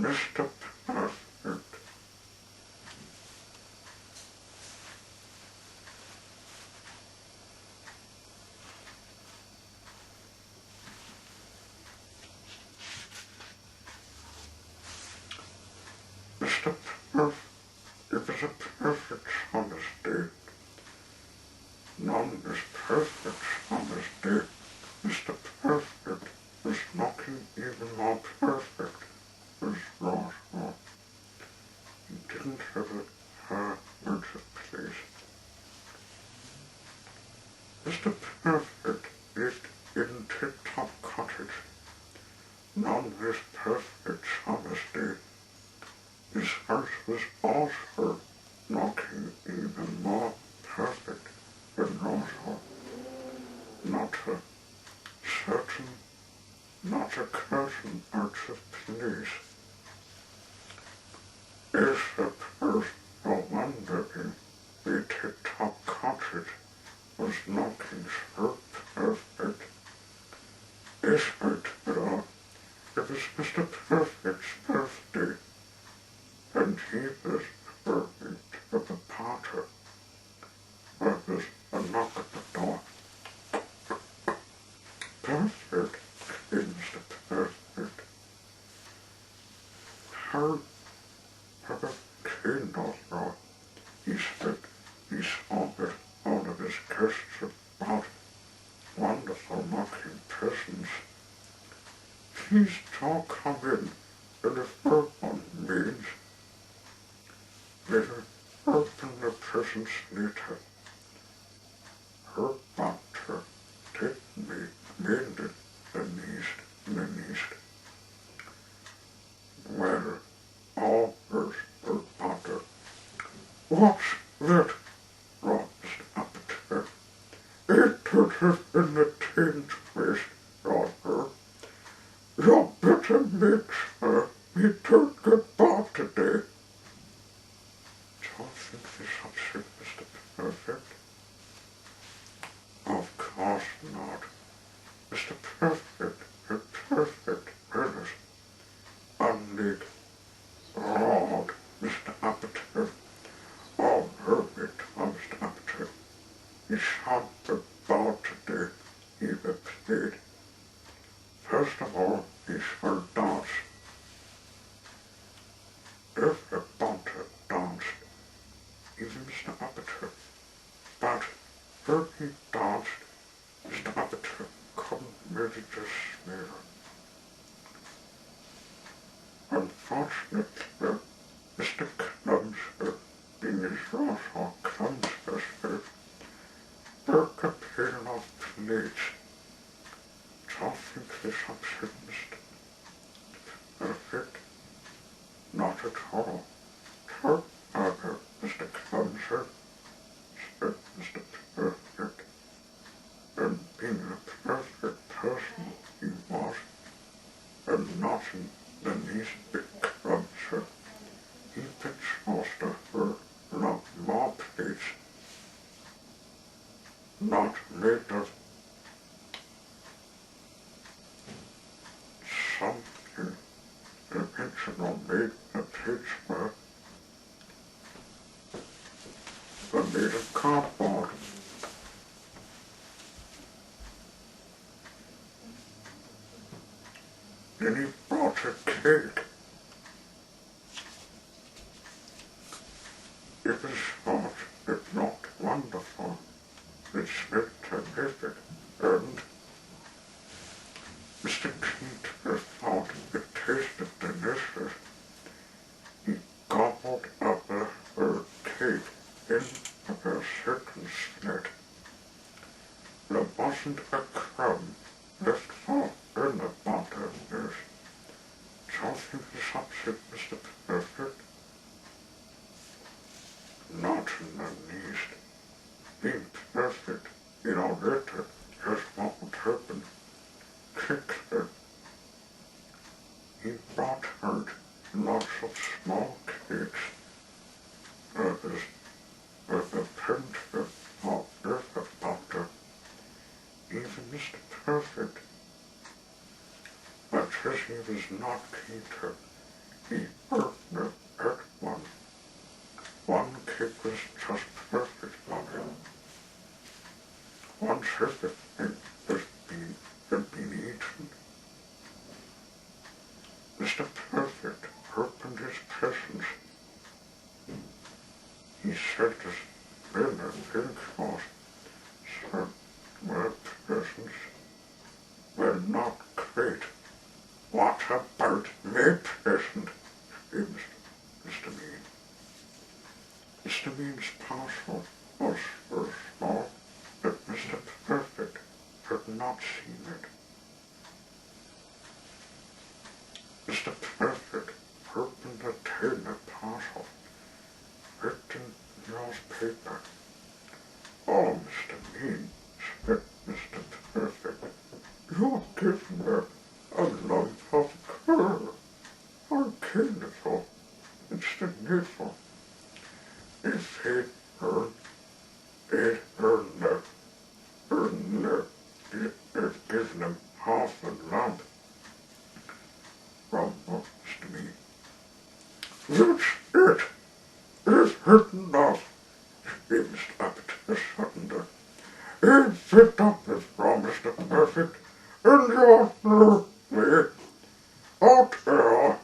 Mr. Perfect. Mr. Perfect, it was a perfect summer's day. None as perfect summer's day. Mr. Perfect was knocking even more perfect as Roswell. He didn't have her into place. Mr. Perfect lived in Tip-Top Cottage. None as perfect summer's day. His house was also knocking even more perfect than Roswell. Not a curtain out of place. Is the person no wondering the Tip-Top Cottage was knocking so perfect? Despite it all, it was Mr. Perfect's birthday, and he was working at the party. There was a knock at the door. Perfect, came Mr. Perfect. How have a candle brought? He said he saw that all of his guests about wonderful knocking presents. Please don't come in, and if no one means, we'll open the presents later. Her butter did made it the least. Well, all was her butter. What's that? Roared Mr. Appetite. It could have been the tain's place, roared her. You better make sure we don't get bought today. Don't think this upset Mr. Perfect. Of course not. Mr. Perfect had perfect manners. Only roared Mr. Appetite. Oh, perfect, Mr. Appetite. He shan't be bought today, he repeated. First of all, he shall dance. Everybody danced, even Mr. Appetite. But when he danced, Mr. Appetite couldn't really just smell. Unfortunately, Mr. Clumsford, being his Roswell Clumsford, broke a pail of plates. Don't think this upset Mr. Perfect. Not at all. However, Mr. Clumsford, said Mr. Perfect, and being a perfect person he was, and not in the least bit clumsy, he fixed most of her lot more plates, not made of something original made the plates were made of cardboard. Then he brought a cake. It was hot, if not wonderful. It smelled terrific, and Mr. Keater thought it tasted delicious. He gobbled up her cake in a second slit. There wasn't a crumb left for in the butter dish. Something is upset Mr. Perfect. Not in the least. Being perfect, you know, later, here's what would happen. Quickly, he brought out lots of small cakes. With a pinch of earth butter. Even Mr. Perfect. But as he was not Peter, he heard at one. One kick was just perfect on him. Once everything had been eaten, Mr. Perfect opened his presents. He said that when I think was some my presents were not great. What about my present? Screamed Mr. Mean. Mr. Mean's parcel was so small that Mr. Perfect had not seen it. Mr. Perfect opened a tiny parcel written newspaper. Oh, Mr. Mean, said Mr. Perfect, you're giving her a lump of coal. How beautiful. It's delightful. If he'd earned it, it'd given him half a lump. From Mr. Mean. That's it. It's written off, screamed Mr. Abbott as suddenly. He's picked up his promise to Perfect, and you're through me. Out there,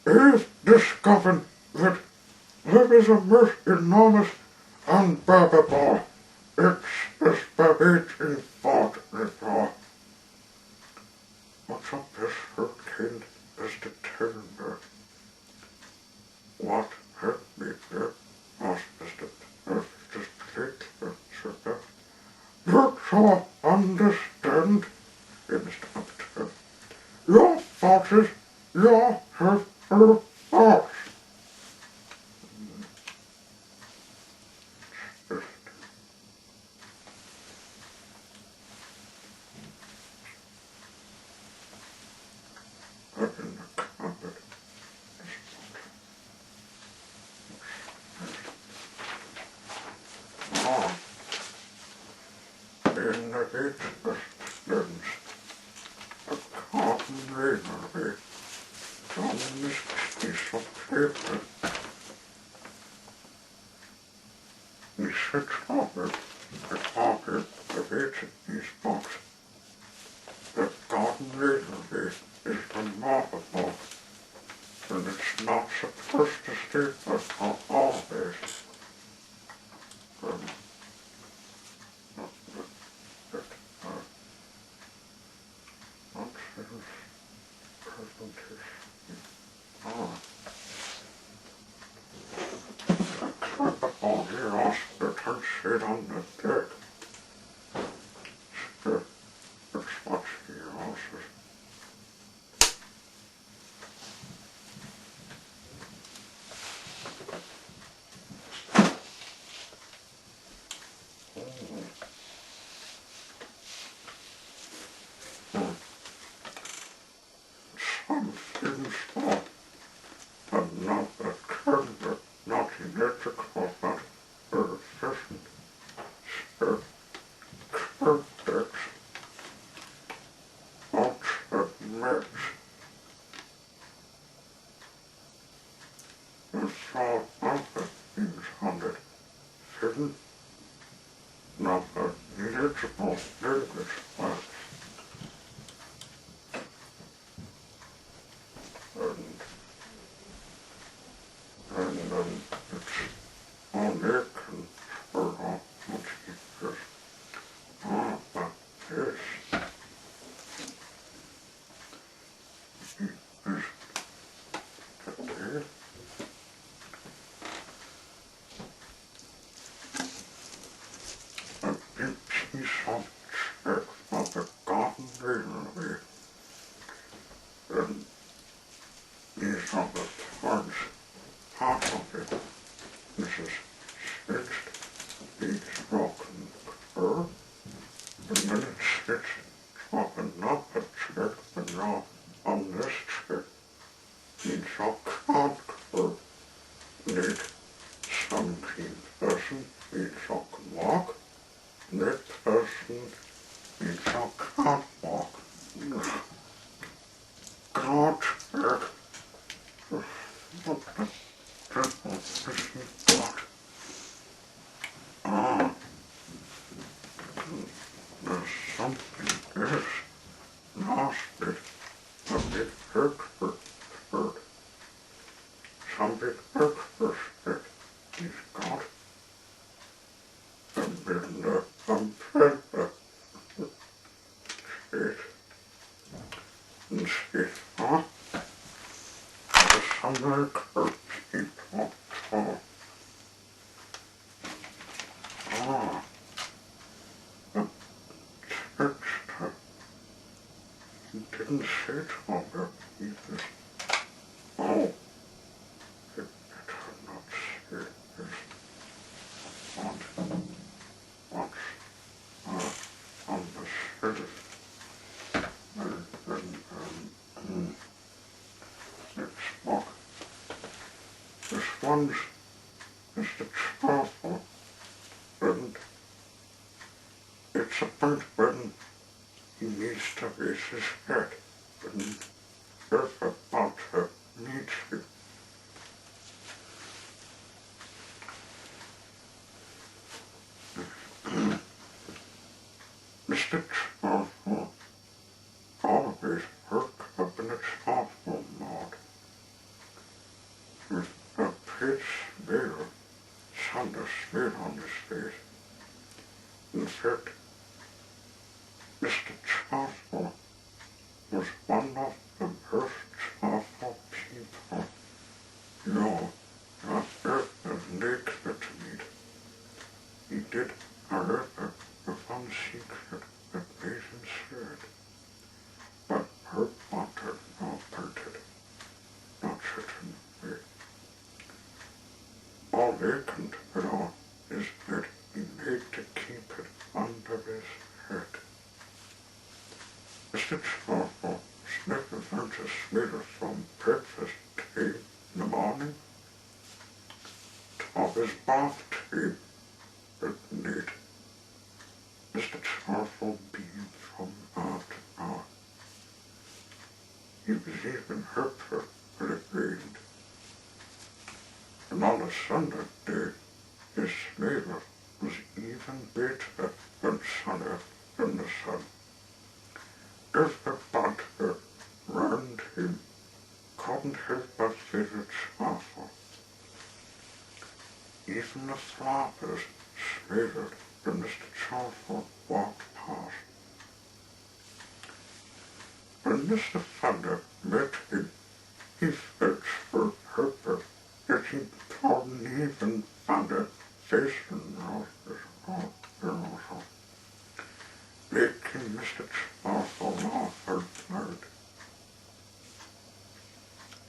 he's discovered that there is a most enormous unbearable. It's as babbage thought before. What's up this hurricane as to tell me? What hurt me there? Asked Mr. Perfect's particular sugar. You shall understand, said Mr. Abbott. Your thoughts is your hurtful thoughts. Up in the cupboard. In the heat stands a cotton railway on this piece of paper. He sits over the copy of each of these books. The cotton railway is remarkable, and it's not supposed to stay there for always. Oh, he lost the turn shit on the deck. It's what he lost. Some things thought, but not a tender, not electrical, but efficient. So, perfect. Ultimate. And saw other things on it. Hidden, not a legible language, but it's only control what he says. But this is today. A big piece of check of the garden railway, and these are the tugs. Part of it, which is stitched each broken curve, and then it's stitched up another check, and now on this check, each of can't curve need 17 person, each of can walk, that person, each of can't walk. God check. is nasty. A big expert bird. Some big expert that he's got. And in the umbrella state. And see, huh? There's some like herbs he talked to. Ah, the text. He didn't say to her either. Oh, it better not say this. What's on the surface? It's what? This one's Mr. Truffle, and it's about when he needs to raise his head, and there's about to meet you. Mr. Truffle always work up in a truffle mode, with a pitch smear, Santa smear on his face. In fact, Mr. Truffle was one of the first truffle people, not ever naked to meet. He did, however, the one secret that made him scared. But her wanted not parted, not certain way. All they can know is that he made to keep it under his head. Mr. Truffle never learned to smell from breakfast tea in the morning to his bath tea at night. Mr. Truffle beamed from hour to hour. He was even hurtful when it rained. And on a Sunday day, his smell was even better and sunnier than the sun. Everybody round him couldn't help but feel it Truffle. Even the flowers smelled when Mr. Truffle walked past. When Mr. Thunder met him, he felt so purpose that he couldn't even find a face in also, making Mr. Truffle laugh out loud.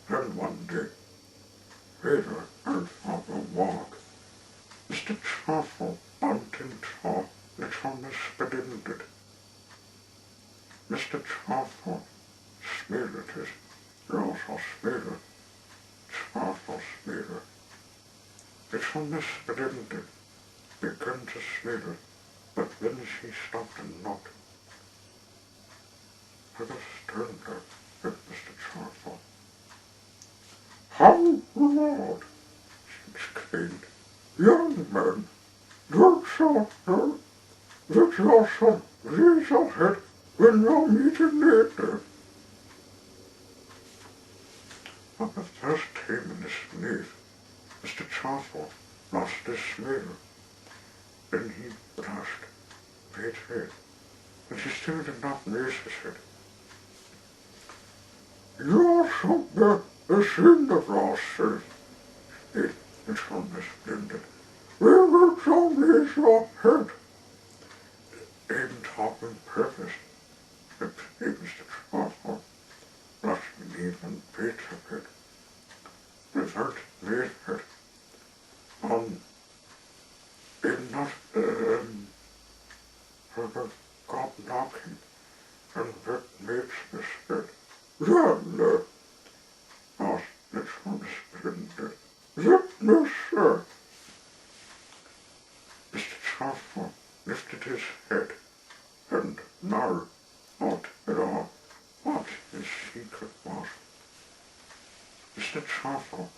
Then one day, later out on a walk, Mr. Truffle bumped into little Miss Bedinted. Mr. Truffle smelled it, he also smelled it. Truffle smelled it. Little Miss Bedinted began to smell it, but then she stopped and knocked. Let us turn her at Mr. Truffle. How Lord! She exclaimed. Young man, look so good. Let your son raise your head when you're meeting later. For the first time in his life, Mr. Truffle lost his smell. Then he blushed, made red, and he still did not raise his head. You're somewhere in the glasses, said little Miss Blended. Where will you raise your head? I'm talking purpose, said Mr. Truffle, blushing even better bit. The third made it. I'm not, got knocking, and that makes me scared. Then, asked little Miss Blended, let me sir. Mr. Truffle lifted his head, and now not at all what his secret was. Mr. Truffle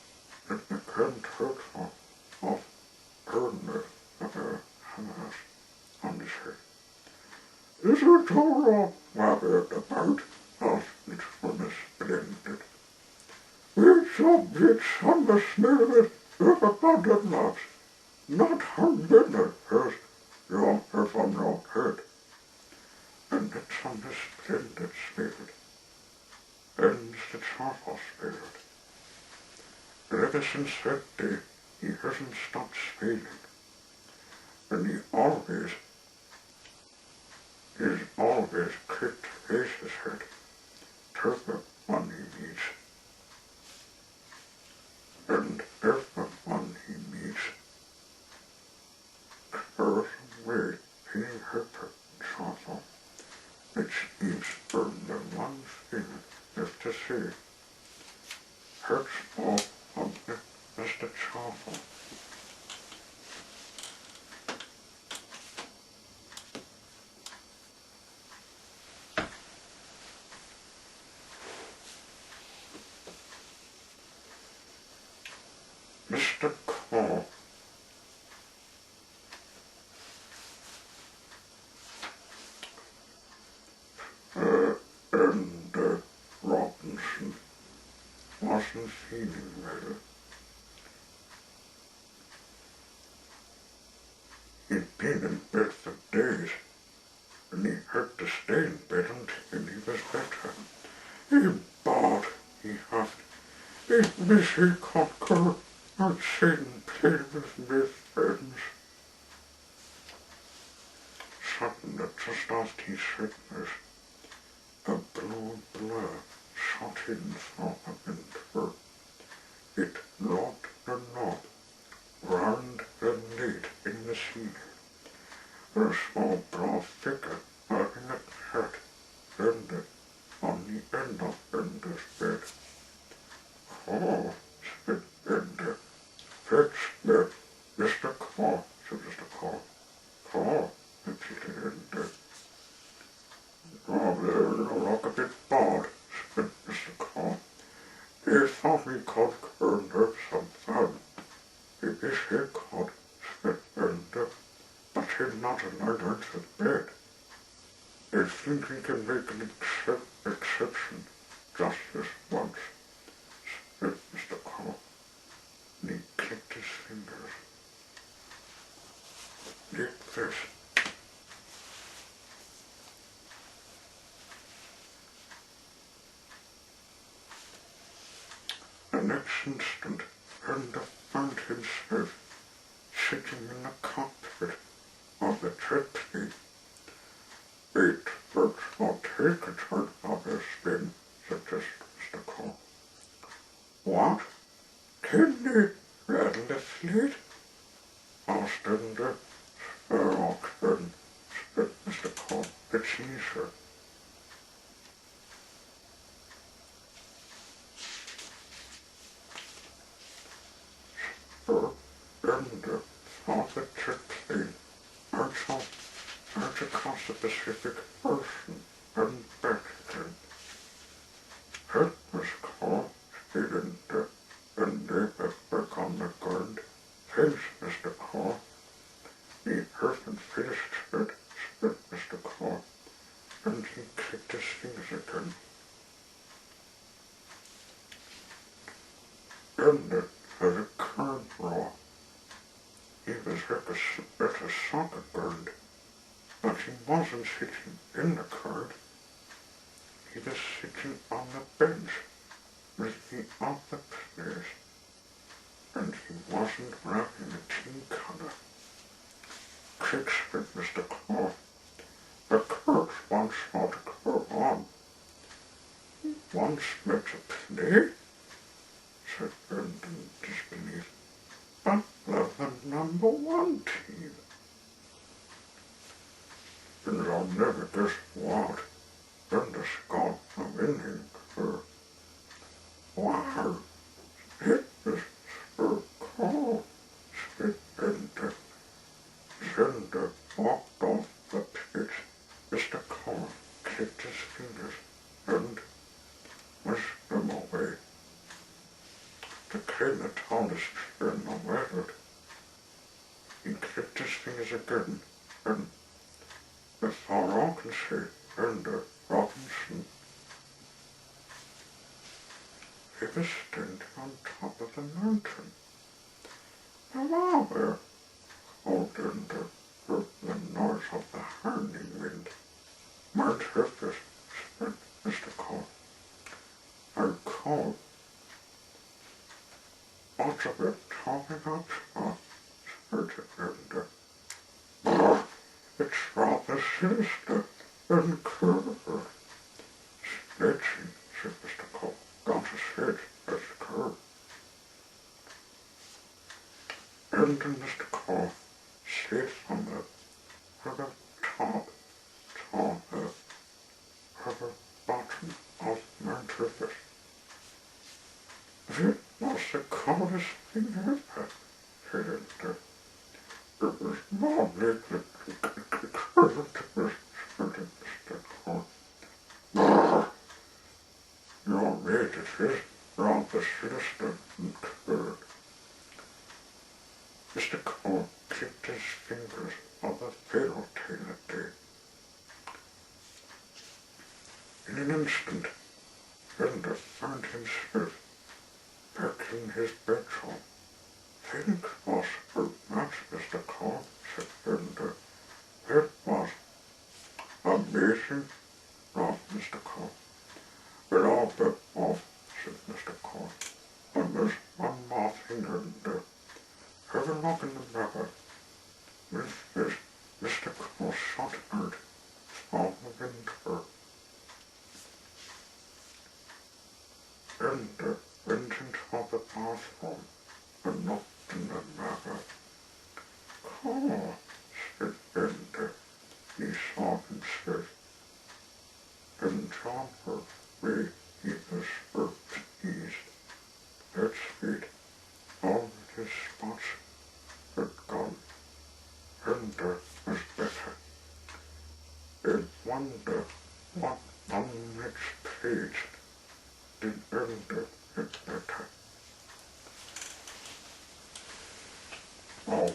had become hurtful of earnest hairs on his head. Is it all wabbered about, as it was splendid. It's on the smell of abundant nuts, not unlimited as your from your head, and it's on the splendid spirit, and the charcoal spirit. Ever since that day, he hasn't stopped smiling, and he's always clicked his head to the one he meets, and everyone he meets throws away any hurt charcoal, which is the one thing left to say, hurts all of the Mr. Charcoal. Mr. Call and Robinson wasn't feeling well. He'd been in bed for days, and he had to stay in bed until he was better. He bawled, he huffed, he wish he could go outside and play with his friends. Suddenly, just after he said this, a blue blur shot in from the window. It knocked the knob round the lid in the ceiling. A small brown figure wearing a hat landed on the end of Bender's bed. "Call," said Bender. "Fetch me, Mr. Call," said Mr. Call. "Call," repeated Bender. "Oh, you look a bit bored," said Mr. Call. "He thought we could have some fun." "He is here, Call," said Bender, "but he's not allowed into the bed. I think we can make an exception just this once," said Mr. Call, and he clicked his fingers. Like this. The next instant, Bender found himself sitting in the cockpit of the trapeze. "Wait, but I'll take a turn of a spin," suggested Mr. Cole. "What? Can they rattle the fleet?" asked Bender. "Oxford," said Mr. Cole. "It's easier." So Bender saw the trapeze arch across the Pacific Ocean and back again. "It was cold," said Bender, and they were back on the ground. "Thanks, Mr. Cole." "He hasn't finished it," said Mr. Cole, and he clicked his fingers again. Bender had a current raw. He was at a soccer ground, but he wasn't sitting in the current. He was sitting on the bench with the other players, and he wasn't wearing a team colour. "Quick," said Mr. Claw. "The coach wants more to go on." "Wants me to play?" said Bender in disbelief. "But we're the number one team." "And I'll never guess what. Bender's got a winning curve." "Wow, it was so cold," said Bender. Bender walked off the pitch. Mr. Claw clicked his fingers and whisked them away. Became the tallest figure in the world. He clicked his fingers again, and that's all I can say. and Robinson. He was standing on top of the mountain. Hello there, called Ender, heard the noise of the hurling wind. My circus, said Mr. Cole. I called. What's of it talking up, said Ender. It's rather sinister and clever. Snitching, said Mr. Cole. Got to sit as a curve. And then Mr. Cole sits on the river top of the bottom of Mount Rufus. It was the coldest thing ever, said Ender. It was more like the curve, said Mr. Cole. You're right, it is rather sinister and clever. Mr. Cole clicked his fingers on the fiddle tailor did. In an instant, Ender found himself back in his bedroom. Think was her match, Mr. Cole, said Ender. It was amazing, laughed Mr. Cole. We're all bit off, said Mr. Cole. And there's one more thing, Ender. Have a look in the mirror. With this, Mr. Cole shot out from the window. Ender went into the bathroom and looked in the mirror. Cole, said Ender. He saw himself. And John her way he was hurt ease. That's it. All his spots had gone. Ender was better. And wonder what on the next page did Ender get better. Oh,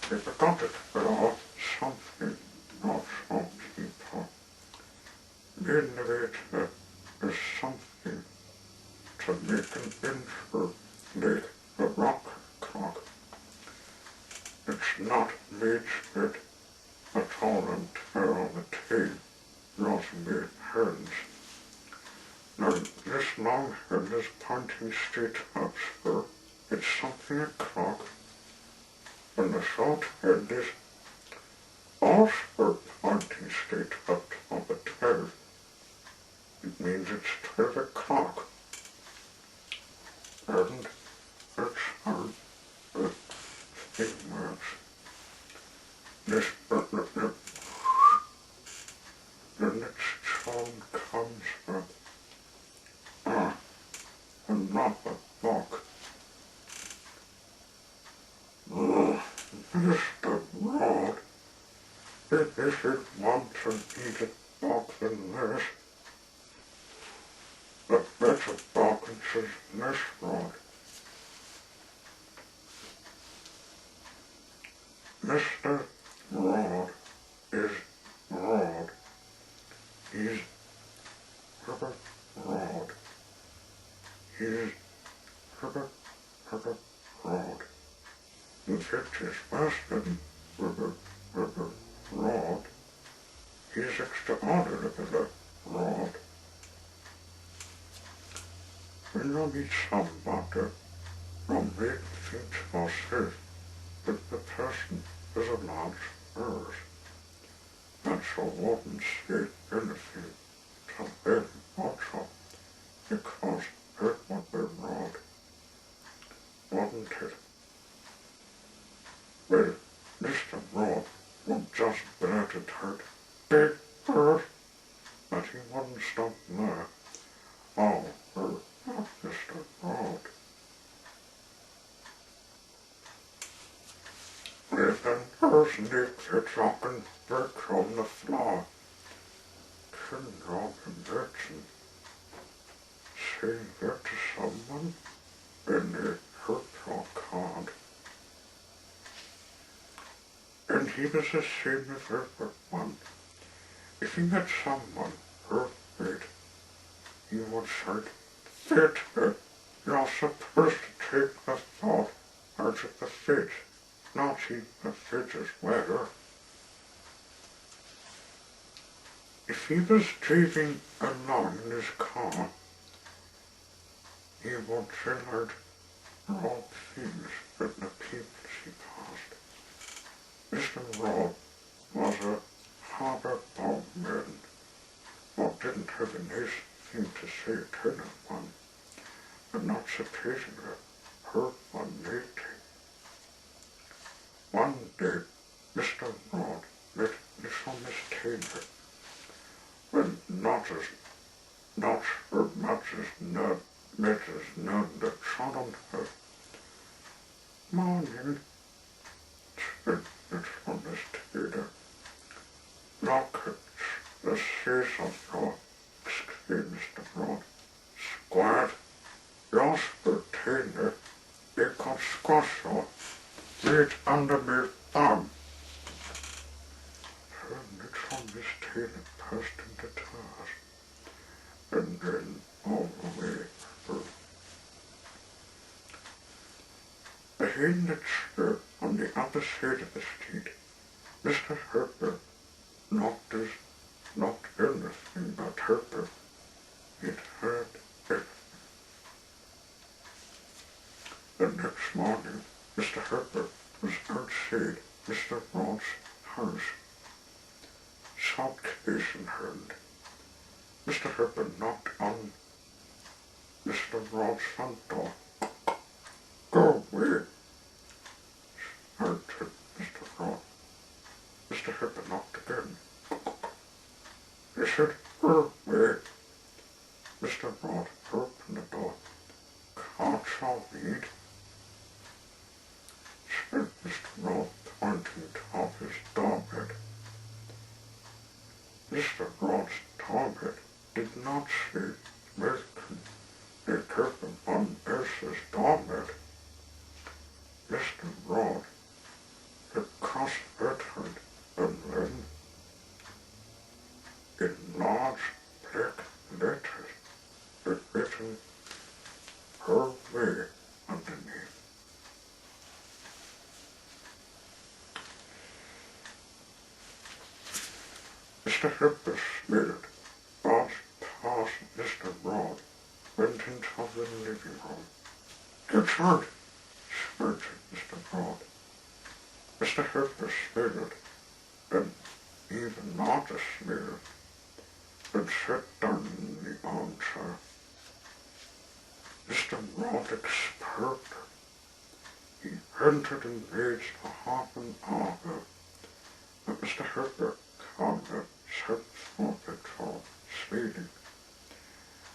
they forgot it at all. Something, not some people. Innovator is something to make an intro like a rock clock. It's not made split at all until the tail was made hands. Now this long head is pointing straight up, so it's something a clock, and the short head is also pointing straight up on the tail. It means it's 12 o'clock. And that's how the thing works. This the next sound comes from another book. Mr. Rod, if you should want to eat a book than this, the better book is this rod. Mr. Rod is Rod. He's Herbert Rod. He's Herbert Rod. In fact, his master, Herbert Rod, he's extraordinary Rod. When you meet somebody, you make things yourself that the person is a large earth. And so wouldn't say anything to them also, because it would be wrong, wouldn't it? Well, Mr. Rod would just let it hurt big earth, but he wouldn't stop there. Oh, well, not Mr. Rod. If an earth nicks a chocolate brick on the floor, couldn't you imagine saying that to someone and it hurt your card? And he was the same as everyone. If If he met someone her fit, he would say, fit, you're supposed to take the thought out of the fit, not eat the fit as well. If he was driving along in his car, he would alert Rod things with the people he passed. Mr. Rod was a harbour boatman, but didn't have a nice thing to say to no one, but not surprisingly heard one lady. One day, Mr. Rod met little Miss Taylor, when not as much as met as none that trod on her. Morning, said little Miss Taylor. Look at the size of your, exclaimed Mr. Rod. Squad, yours for Taylor, you can squash you right under my thumb. So little Miss Taylor passed into task, and then all the way through. Behind the chair on the other side of the street, Mr. Herbert knocked everything but Herbert. He'd heard everything. The next morning, Mr. Herbert was outside Mr. Rod's house, suitcase in hand. Mr. Herbert knocked on Mr. Rod's front door. Go away, shouted Mr. Rod. Mr. Herbert knocked again. He said, go away. Mr. Rod opened the door. Can't you read? Said Mr. Rod, pointing toward his doorbell. Mr. Rod's doorbell did not say welcome. It took upon else's doorbell. Mr. Rod had cross-buttoned and then, in large black letters, had written her way underneath. Mr. Herbert smiled, but past Mr. Rod, went into the living room. Get out, shouted Mr. Rod. Mr. Herbert smiled, and even not a smile, and sat down in the armchair. Mr. Rod exploded. He entered and raged for half an hour, but Mr. Herbert calmly sat forward for smiling.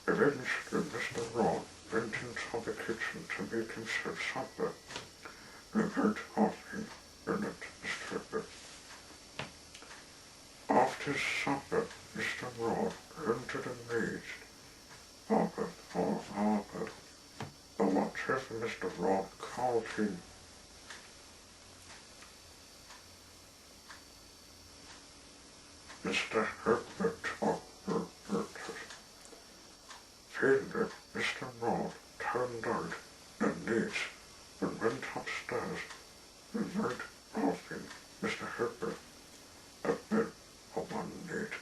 Eventually, Mr. Rod went into the kitchen to make himself supper, without offering in it Mr. Herbert. After supper, Mr. Rod entered amazed, Robert or Albert, or whatever Mr. Rod called him. Mr. Herbert or Herbert. Finally, Mr. Rod turned out and ate and went upstairs without offering Mr. Herbert a bed for one night.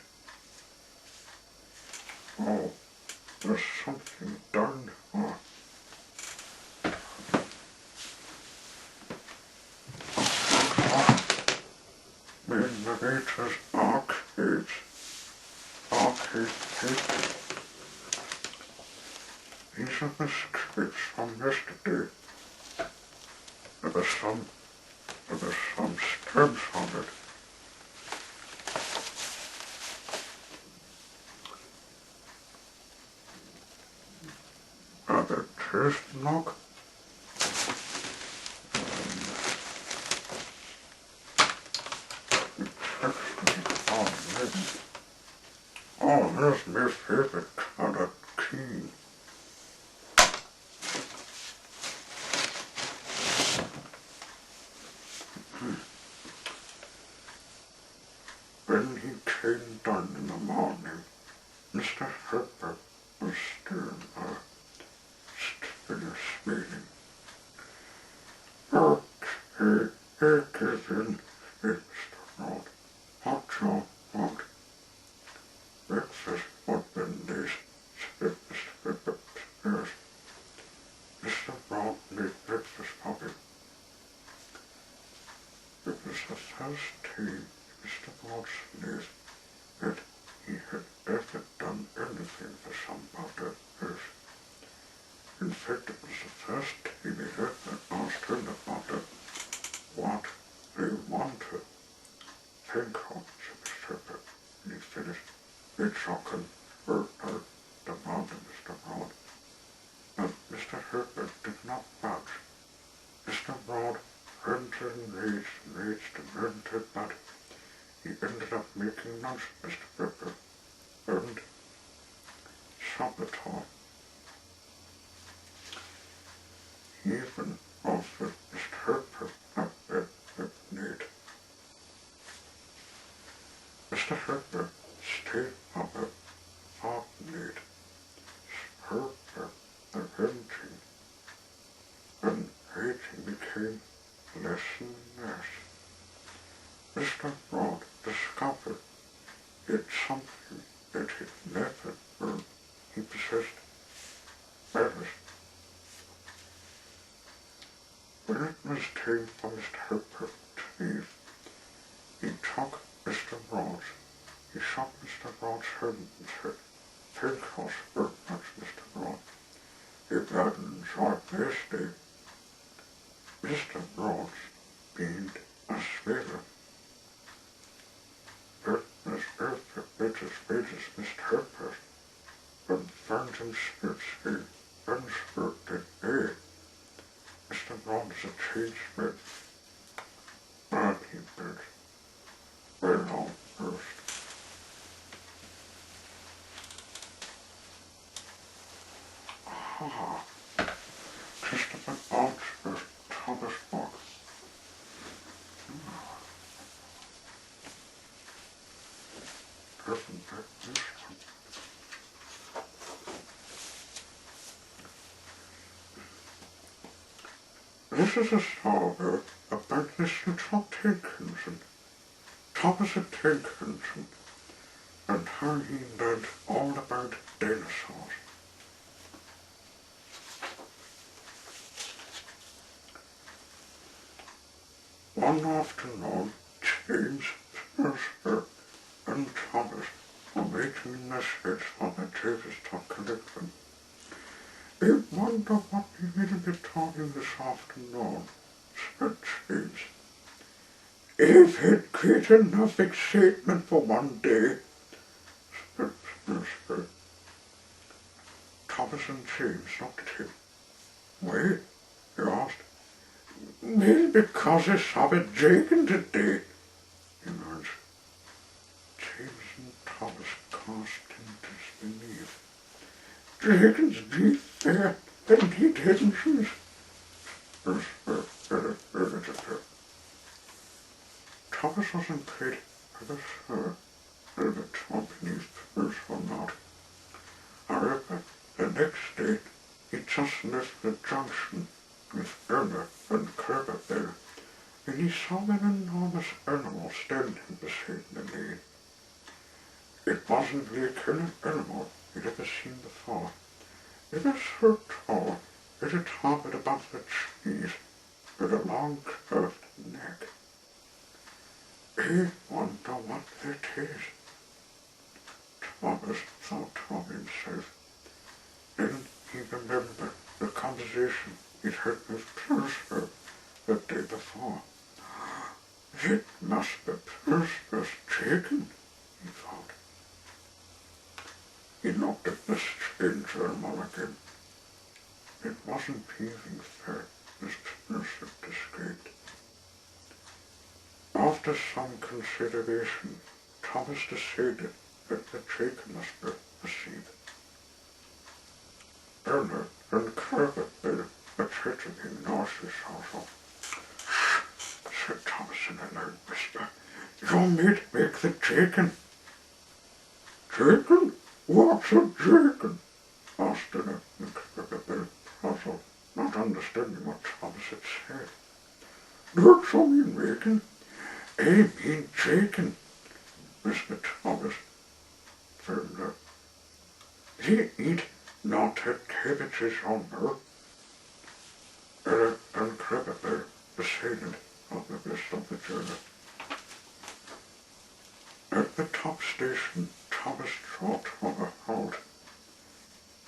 Oh, there's something down here. Innovators arcade papers. These are the scripts from yesterday. There was some stamps on it. Are there taste knock? Oh, there's my favorite color, key. When he came down in Mr. Herbert was still smiling. It is in, Mr. Rod. Hot job, what? Breakfast, what been this? Yes. Mr. Rod made breakfast for him. It was the first time Mr. Rod sneezed that he had ever done anything for somebody else. In fact, it was the first time he ever asked anybody what they wanted. Thank God, said Mr. Herbert, and he finished. It's shocking, demanded Mr. Rod. But Mr. Herbert did not budge. Mr. Rod ranted and raged and ranted, but he ended up making lunch, Mr. Herbert, and supper time. He even offered Mr. Herbert a bed with need. Mr. Herbert stayed up at fortnight. Herbert, the ranting and raging became less and less. Mr. Rod discovered it's something that he'd never learned. He possessed malice. When it was time for Mr. Herbert to leave, he took Mr. Rod's. He shot Mr. Rod's head and said, "Thank you very much, Mr. Rod. You've had an enjoyed this day." Mr. Rod's being a sailor. But Miss Earth bit his wages, Mr. Herbert, and found him spiritually unspirited day. Mr. Rod is a changed man, but he bid well on first. Just about Oxford, Thomas book. Doesn't take this one. This is a story about this little Tinkinson, Thomas and Tinkinson, and how he learned all about dinosaurs. One afternoon, James, Spencer, and Thomas were making in the sheds for the Davis to collect them. "I wonder what we will be talking this afternoon," said James. "I've had quite enough excitement for one day," said Spencer. Thomas and James looked at him. "Why?" he asked. "Well, because I saw a dragon today," he answered. James and Thomas cast in disbelief. "Dragons breathe there, and eat engines." Thomas wasn't quite sure whether the company's purse or not. However, the next day, he just left the junction with Erna and Kerberbell, and he saw an enormous animal standing beside the lane. It wasn't like any animal he'd ever seen before. It was so tall that it hovered above the trees with a long curved neck. "I wonder what it is," Thomas thought to himself. Then he remembered the conversation he'd had with Percival the day before. "It must be Percival's chicken," he thought. He looked at the stranger animal again. It wasn't breathing fair, as Percival described. After some consideration, Thomas decided that the chicken must be asleep. Erna and Kerberbell were threatening noises also. "Shh," said Thomas in a loud whisper. "You might make the chicken." "Chicken? What What's a dragon? Asked the cricket puzzled, not understanding what Thomas had said. That's all you mean, I mean dragon, whispered Thomas firmly. They eat not cabbages on earth. Eric and Cricket were beside of the rest of the journey. At the top station, Thomas thought of a halt.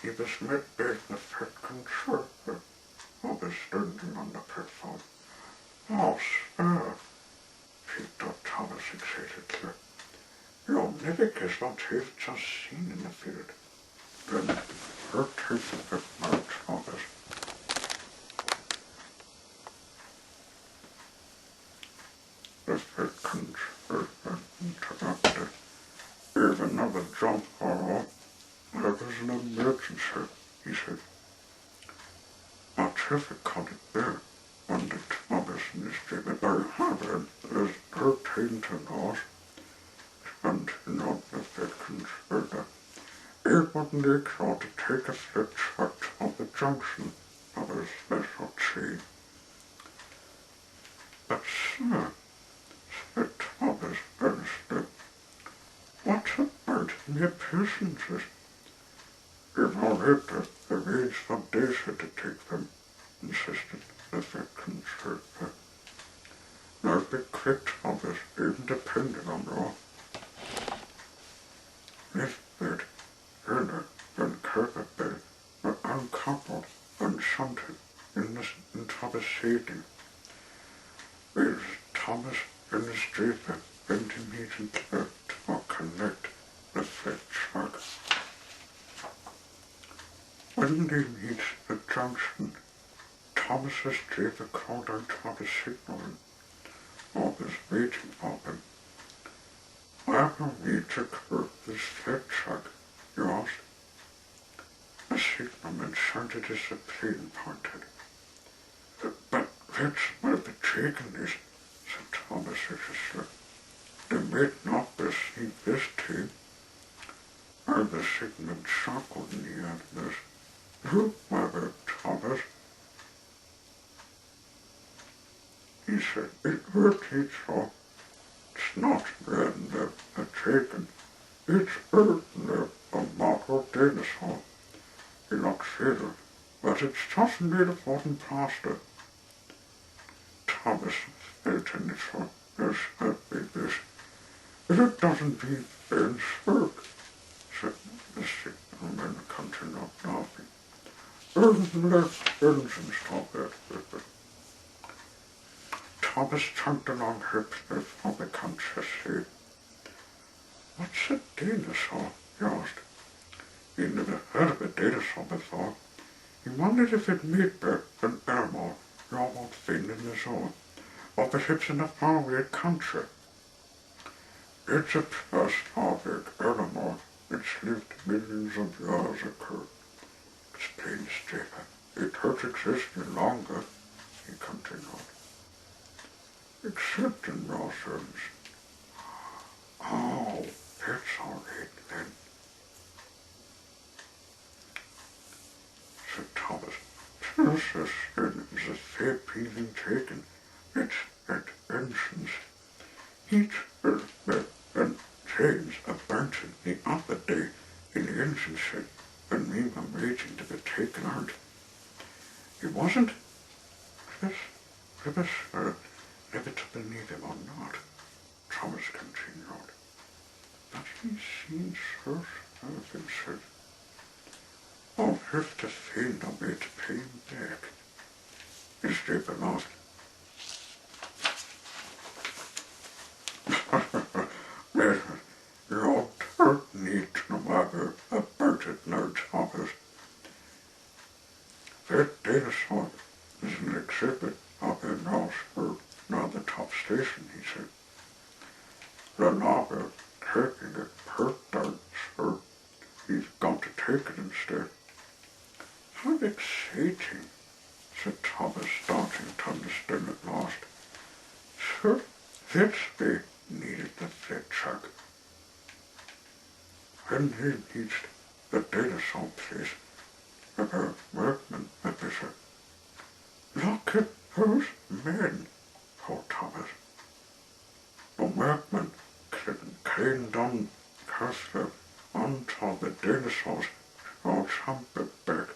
He was met by the pet conservator who was standing on the platform. Oh, sir, she thought Thomas excitedly. You'll never guess what you've just seen in the field. Then her taste of it marked Thomas. The pet conservator interrupted. Here's another jump, all right. There was an emergency, he said. Our traffic caught it there. When the Thomas and his driver are having is 13 to north, and not the Falcons further. It wouldn't be thought to take a flat shot of the junction of a special tree. But sir, said Thomas earnestly, what about the passengers? If I had to arrange for Daisy to take them, insisted the Falcons further. Now be quick, Thomas, even depending on law. Lisbeth, Werner, and Kirkabell were uncoupled and shunted in Thomas' seating. Whereas Thomas and his driver went immediately to connect the flat truck. When they reached the junction, Thomas's driver called out Thomas' signaling. I was waiting for him. Where are we to curb this flat truck? He asked. The signalman shouted as the plane pointed. But that's where the dragon is, said Thomas anxiously. They might not receive this time. And the signalman chuckled in the end of this. Whoever, Thomas, he said, it will teach all. It's not random, a dragon. It's earthly, a model dinosaur. He looked fiddle, but it's just made of wooden plaster. Thomas felt in his foot, as happy this. If it doesn't beat Ben's work, said the signalman, continued laughing. Let engine stop it, whispered. Thomas turned along her cliff on the conscious sea. What's a dinosaur? He asked. He never heard of a dinosaur before. He wondered if it might be an animal you won't find in the zoo, or perhaps in a faraway country. It's a prehistoric animal which lived millions of years ago, explained Stephen. It has existed longer, he continued. Except in Russians. Oh, that's all right then, said Thomas. This is a fair peeling taken. It's at entrance. Each and James abandoned the other day in the engine shed when we were waiting to be taken out. He wasn't. It was never to believe him or not, Thomas continued. But he seems so of himself. I'll have to find a way to pay him back. His driver laughed. Well, you don't need to worry about it now, Thomas. That dinosaur is an exhibit up in Northford, near the top station, he said. The novel taking it per down, sir. He's got to take it instead. How exciting, said Thomas, starting to understand at last. Sir, that's they needed the flat truck. When they reached the dinosaur place. The workman met me said, "Look at those men," thought Thomas. The workman came down Castle onto the dinosaur's short humpback back,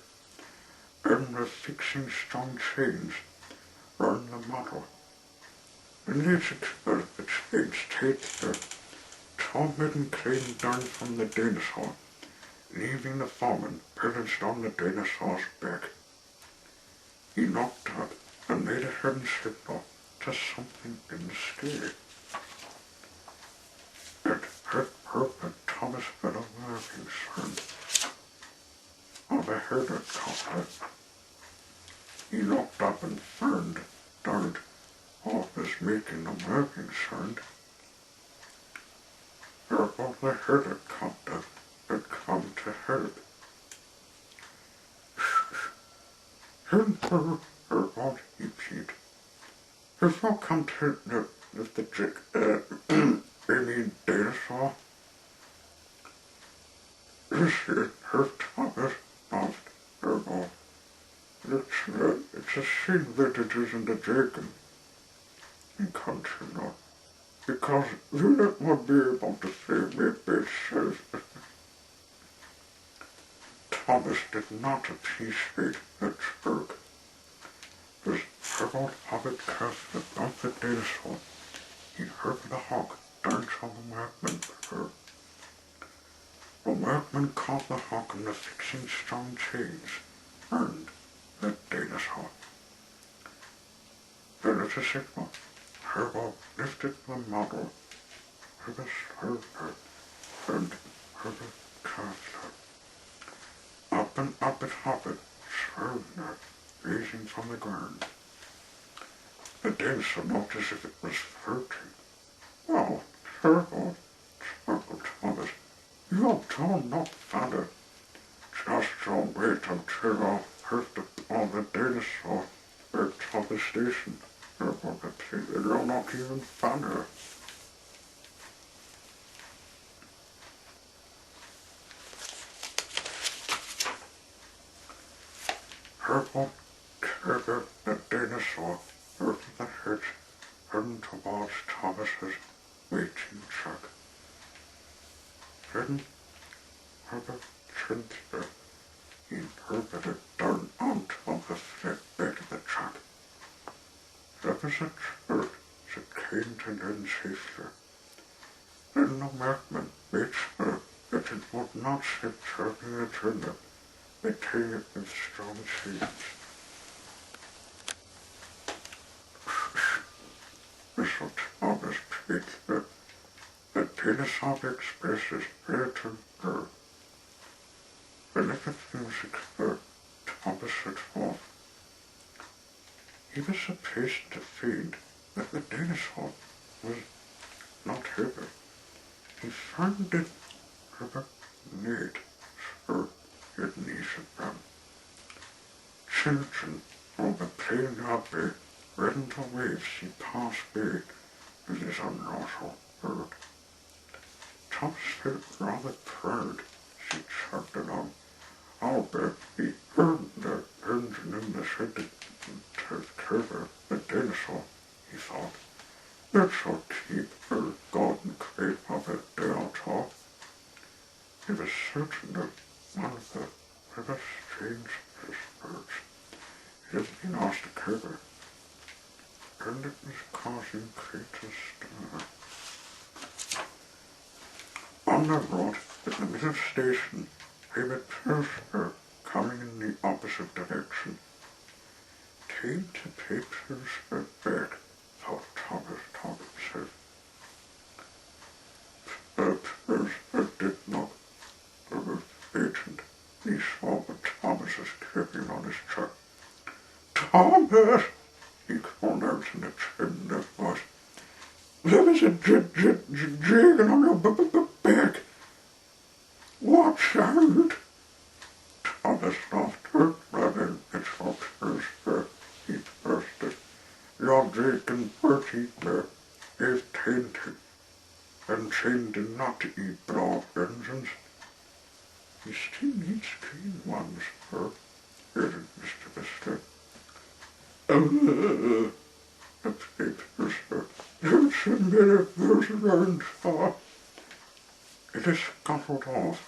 and were fixing strong chains round the model. When the chains stayed there, Tom came down from the dinosaur, leaving the foreman perched on the dinosaur's back. He knocked up and made a hand signal to something in the sky. It hurt Herbert Thomas for the working son of a helicopter. He looked up and found that what was making the working sound. Herbert the helicopter had come to help. Herbert, he peeped. Have you come to help the trick, dinosaur? This is her Thomas, asked Herbert. It's a shame that it isn't a dragon. He continued, because then it would be able to save me itself. Thomas did not appreciate the joke. As Herbert Hobbit cast above the dinosaur, he heard the hawk dance on the workman her. The workman caught the hawk in the fixing strong chains, and the dinosaur. Then at a signal, Herbert lifted the model to the shoulder, and Herbert cast her. Up and up it hopped, slowly, raising from the ground. The dinosaur looked as if it was floating. "Oh, Herbert," chuckled Thomas, "you've done not father. Just you wait until I've heard all the dinosaur back to the station. Herbert repeated, "You're not even father." Herbert carried the dinosaur out of the hedge and towards Thomas's waiting truck. Then Herbert gently inverted it down onto the flatbed of the truck. There was a jerk that came to them safely. Then the workman made sure that it would not sit jerking the tender, but taking it with strong chains. Mr. Thomas Pittsburgh, the dinosaur expresses gratitude her. When everything was occurred, Thomas set forth. He was surprised to find that the dinosaur was not Herbert. He found it Herbert made her hidden easy from. Children over plain rugby ran to waves he passed by with his unnatural bird. Thomas felt rather proud as he chugged along. I'll bet he heard the engine in the city to cover the dinosaur, he thought. It shall keep her golden crate of a day or two. He was certain that one of the very strangest birds had been asked to cover, and it was causing great stir. On the road at the middle station, David Pilsner, coming in the opposite direction, came to pay Pilsner back, thought Thomas to himself. Pilsner did not the agent. He saw what Thomas was carrying on his truck. "Thomas!" he called out in a tremulous voice. "There is a dragon on your back. Watch out!" Thomas laughed her rather at Pilsner. He bursted. "Your dragon Bertie is tainted, and trained not to eat broad engines. he still needs clean ones, added Mr. Mister. The papers, there's a minute those learned are. It is scuttled off,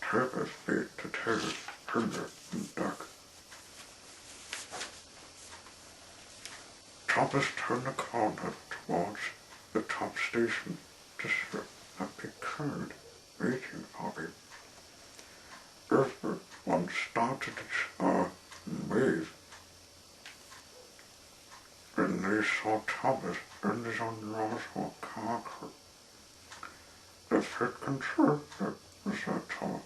Travis made to Terry, Herder, and Duck. Thomas turned the corner towards the top station to strip a big crowd waiting for him. Everyone started to cheer and wave when they saw Thomas and his unusual car crew. The head controller was that tall,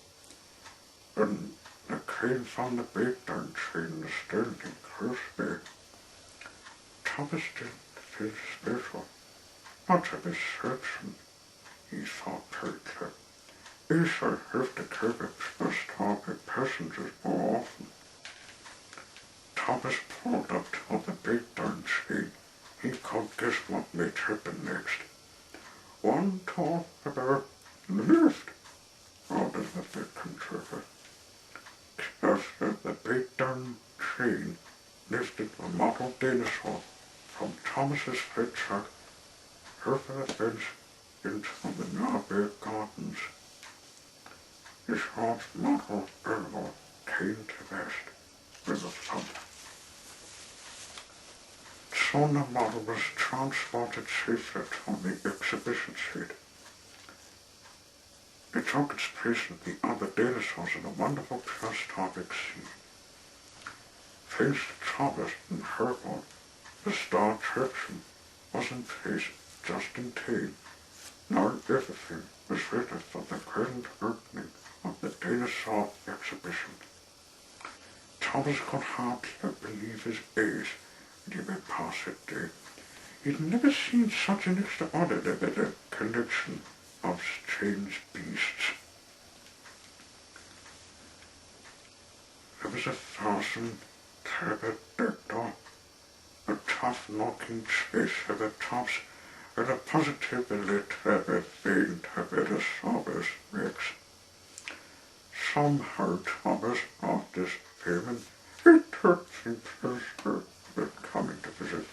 and the crane from the breakdown train was standing close by. Thomas didn't feel special. Much of his searching, he thought quickly. He should have to take express target passengers more often. Thomas pulled up to the breakdown train. He could guess what might happen next. One talk about the lift, ordered the big controller. After the breakdown train lifted a model dinosaur from Thomas's freight truck over the fence into the Norway Gardens. His horse model animal came to rest with a thump. Soon the model was transported safely to the exhibition suite. It took its place with the other dinosaurs in a wonderful prehistoric scene. Thanks to Thomas and Herbert, the star attraction was in place just in time. Now everything was ready for the grand opening of the dinosaur exhibition. Thomas could hardly believe his eyes when he went past that day. He'd never seen such an extraordinary collection of strange beasts. There was a thousand pterodactyl, a tough-looking chase of the tops, and a positively terrifying Tyrannosaurus Rex. Somehow Thomas, after this famine, he took some pleasure in coming to visit.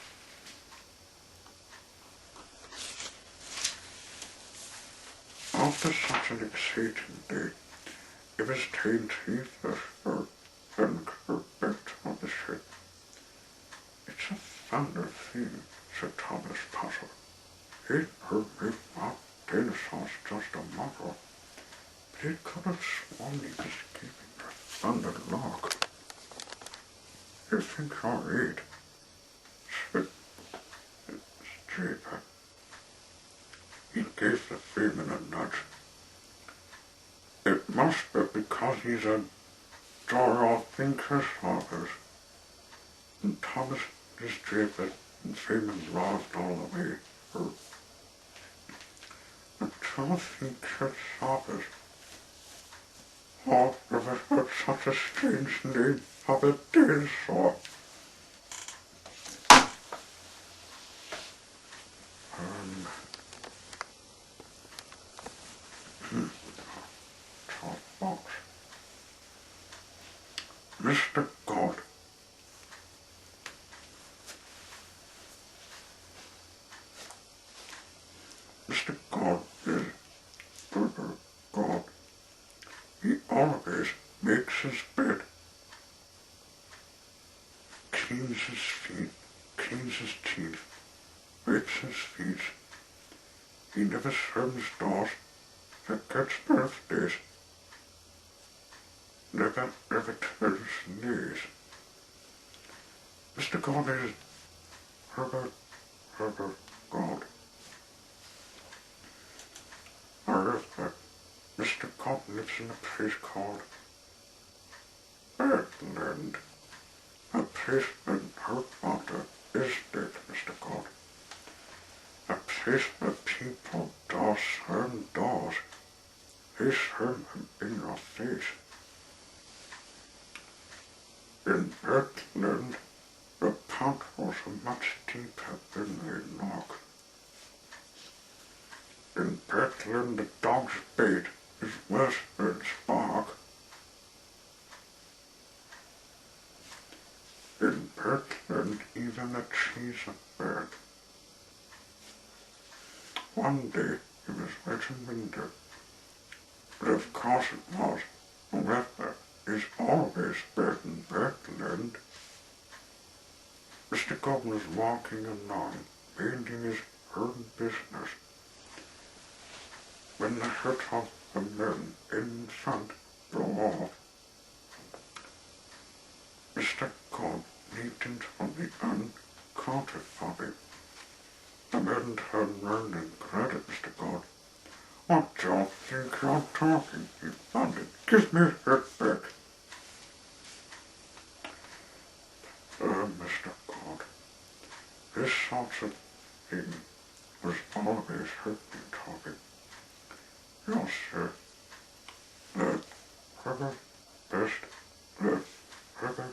After such an exciting day, it was time to leave the shore and go back on the ship. It's a thunder thing, said Thomas, puzzled. He'd heard me about dinosaurs just a model, but he could have sworn he was giving a thunder lock. You think you're right, said Draper. He gave the Freeman a nudge. It must be because he's a Doro thinker, Sawers. And Thomas just Draper and Freeman laughed all the way. The Dorothy Sawers. Oh, never heard such a strange name of a dinosaur. Top box. Mr. God. Mr. God is Brother God. He always makes his bed, cleans his feet, cleans his teeth, wipes his feet. He never slams doors, forgets birthdays, never ever tells lies. Mr. God is Herbert God. However, Mr. God lives in a place called Birdland, a place in Hurtwater Estate, Mr. God. A place where people don't slam doors, they slam them in your face. In Birdland, the potholes are much deeper than they look. In Birdland, the dog's bait is worse than its bark. Bert learned even a cheese of bird. One day he was waiting winter, but of course it was. However, is always bird and bird learned. Mr. Gob was walking along, minding his own business, when the head of the men in front blew off. Mr. Gob leaped into the uncounted body. The men turned round and cried at Mr. Gob. What do you think you're talking? He thundered. Give me that back. Mr. Gob, this sort of thing was always heard me talking. Yes, sir. The very best, the very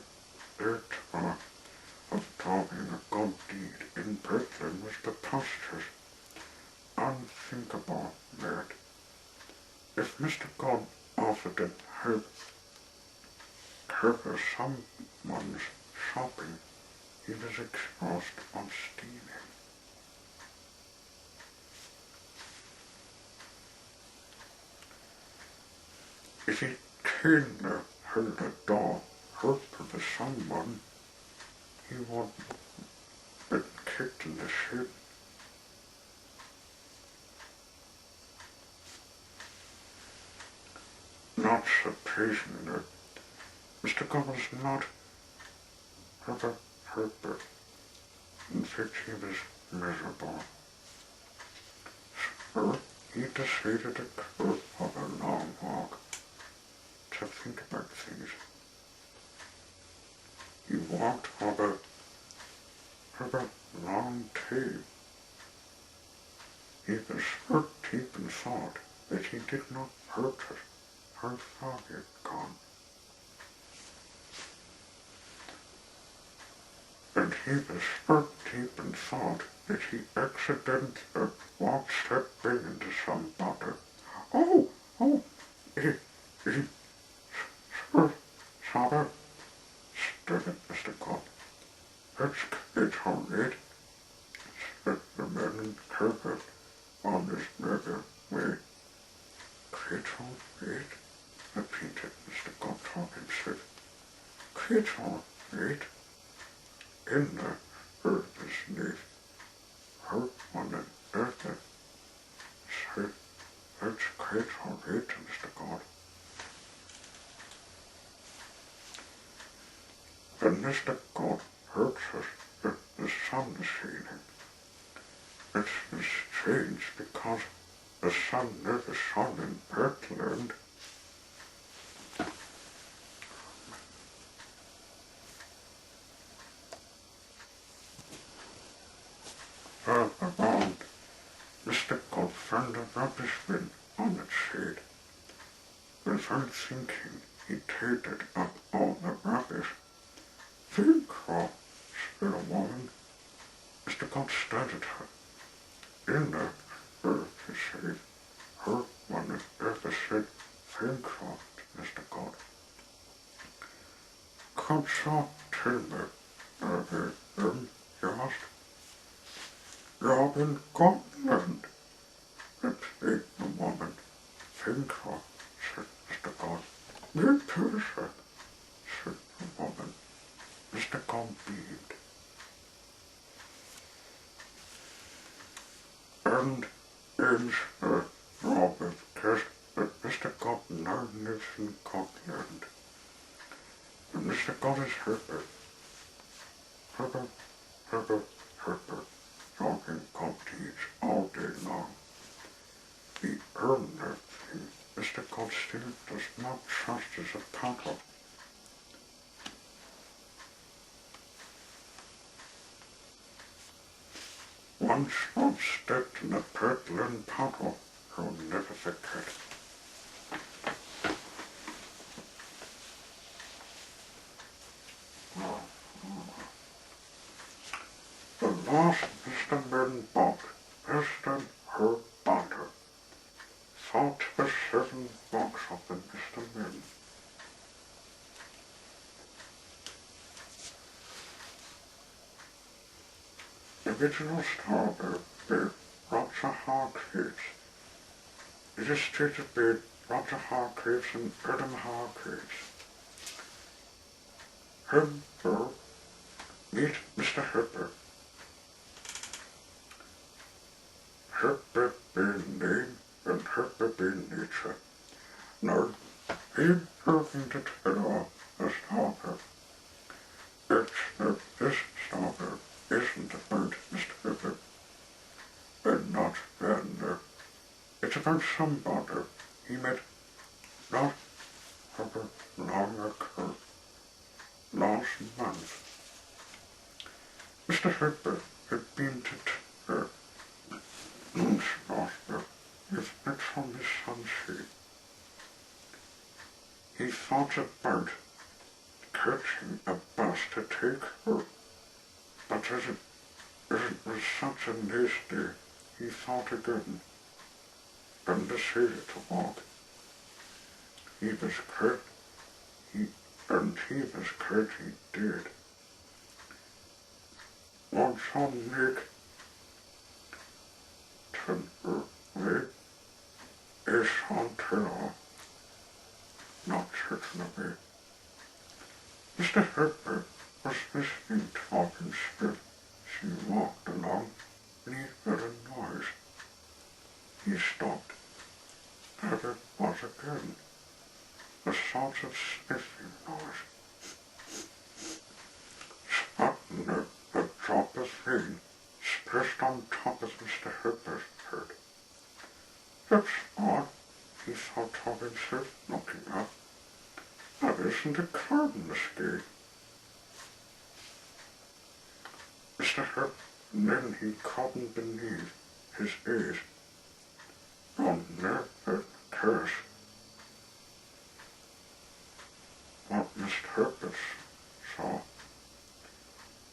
dear talk of talking a good deed in Berlin was the postures. Unthinkable, Mert. If Mr. God offered to help someone's shopping, he was exposed on stealing. If he came to hold a door open to someone, he would be kicked in the shin. Not surprisingly, Mr. God was not Herbert Herbert. In fact, he was miserable. So he decided to go for a long walk to think about things. He walked for a long time. He was so deep in thought that he did not notice how far he had gone. And he was so deep in thought that he accidentally walked stepping into some butter. Oh, he, sorry, stuttered Mr. Gob. It's all right, said the man in carpet on his murder way. It's all right, repeated Mr. Gob to himself. It's all right. In the earth's need, her on an earth said, it's quite all right, Mr. God. And Mr. God heard us that the sun is shining. It's strange because the sun never shone in Bertland. Around, Mr. God found a rubbish bin on its side. Without thinking, he toted up all the rubbish. Think of, said a woman. Mr. God stared at her. In the earth, he said, her one has ever said, think of, Mr. God. Can't you tell me, he asked. You're in Scotland, replied the woman. Think of, said Mr. God. Me too, sir, said the woman. Mr. God beamed. And is the Robert test that Mr. God now lives in Scotland. And Mr. God is Herbert. Herbert, talking comedies all day long. He earned that thing. Mr. God still does not trust his cattle. Once Bob stepped in a Bertland puddle, he'll never forget. The last Mr. Men bought, Mr. Her butter, thought the 7 box of the Mr. Men. original starter beer, Roger Hargreaves. Illustrated by Roger Hargreaves and Adam Hargreaves. Herbert, meet Mr. Herbert. Herbert being name and Herbert being nature. Now, he invented it all as starter. This starter isn't about Mr. Herbert, and not Werner. It's about somebody he met not Herbert long ago, last month. Mr. Herbert had been to Monster with it from his sunshade. He thought about catching a bus to take her, but as it was such a nice day, he thought again, and decided to walk. He was glad he did. Once on Nick Tenderly is on Taylor, not certainly. Mr. Herbert was listening to talking still. She walked along, and he heard a noise. He stopped. There it was again, a sort of sniffing noise. Suddenly, a drop of rain splashed on top of Mr. Herbert's head. That's odd, he thought of himself, looking up. That isn't a cloud in the sky. Mr. Herbert, and then he couldn't believe his ears. On there, the curse. What Mr. Herbert saw.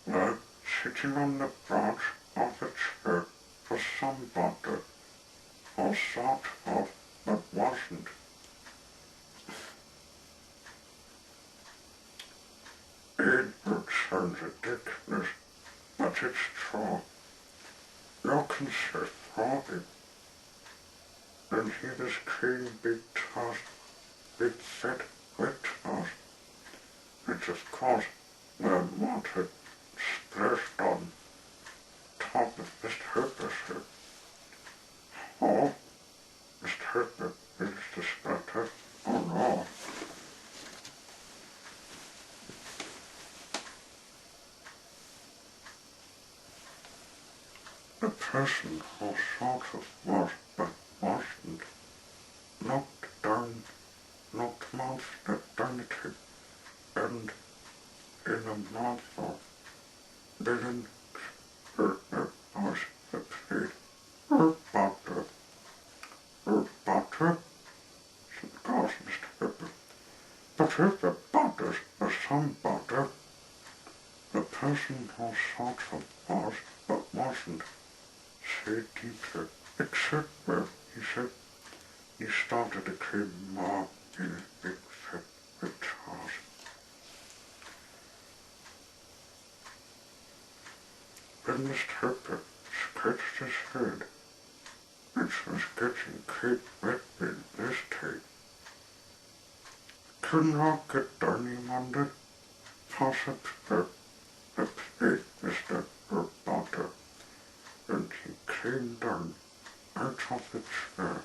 Well, sitting on the branch of a tree was somebody, or sort of, but wasn't. It sounds ridiculous, but it's true. You can sit frothy, and he was clean big toss, big fat wet toss, which of course were water splashed on top of Mr. Herbert's head. Oh, Mr. Herbert is the splatter. Oh no. The person who sort of was but wasn't knocked monster eternity, and in a month or million was played her butter, gosh, Mr. Herbert. But if the butters was some butter, the person who sort of was but wasn't, said deeply, except where he said he started to claim more in his big fat rich house. When Mr. Herbert scratched his head, which was getting quite wet in this tape, couldn't I get down, he wondered, possibly the plate Mr. Herbert, and he came down out of the chair.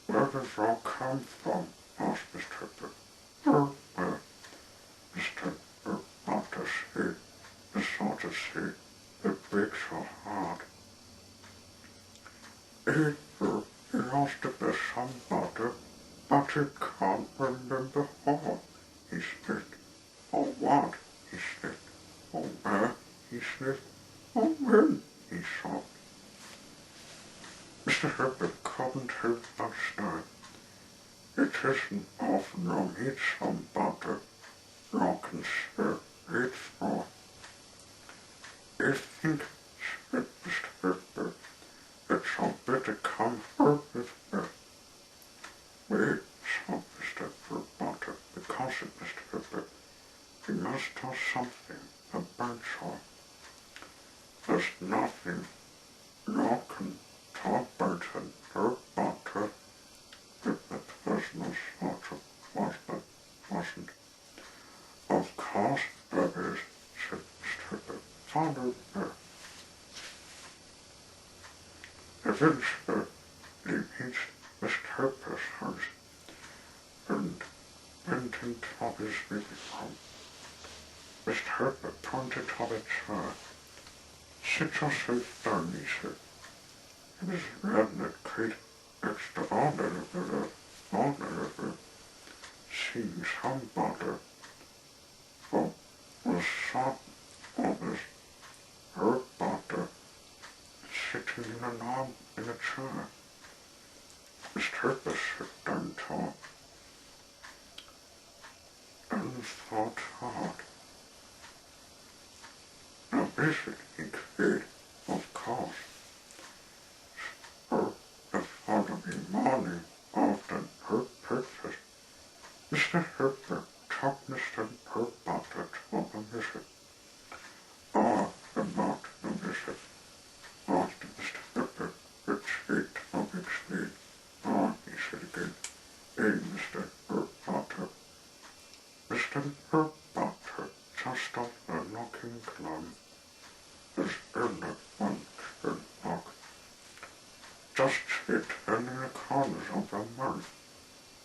Where does all come from? Asked Mr. Herbert. Where? Mr. Herbert said, the sort of said, it breaks so hard. He lost a bit somebody, but he can't remember how. He sniffed. Oh, what? He sniffed. Oh, where? He sniffed. Oh, when? He sobbed. Mr. Herbert couldn't help but start. It isn't often you meet somebody you can say it for. I think, said Mr. Herbert, it's a bit of comfort with me. Wait, said Mr. Herbert, because of Mr. Herbert, he must do something about you. there's nothing knocking Talbot and her butter if it was no sort of wasn't. Of course it is, said Mr. Father Bear. Eventually he reached Mr. Bear's house and went into his living room. Mr. Bear pointed to the chair. Sit yourself down, he said. He was reading it quite extraordinary, seeing somebody who was sat on his herb butter sitting in an arm in a chair. Mr. Bear sat down too and thought hard. Now is it indeed, of course, for the following morning after her breakfast, Mr. Herbert took Mr. Butter to the visit. The not the visit, asked Mr. Herbert, which ate of its meat. He said again, Mr. Butter. Mr. Butter just off the knocking climb. There's only one should knock. Just sit in the corners of the mouth.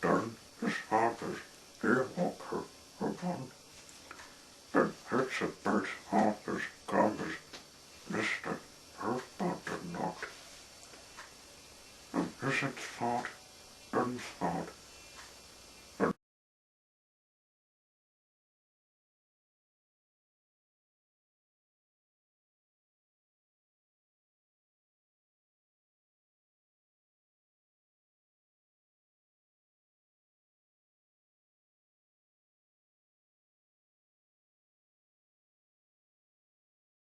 Then his father's dear walker around. Then hits about half his gummies. Mr. Butter knocked. And Mrs. thought and thought.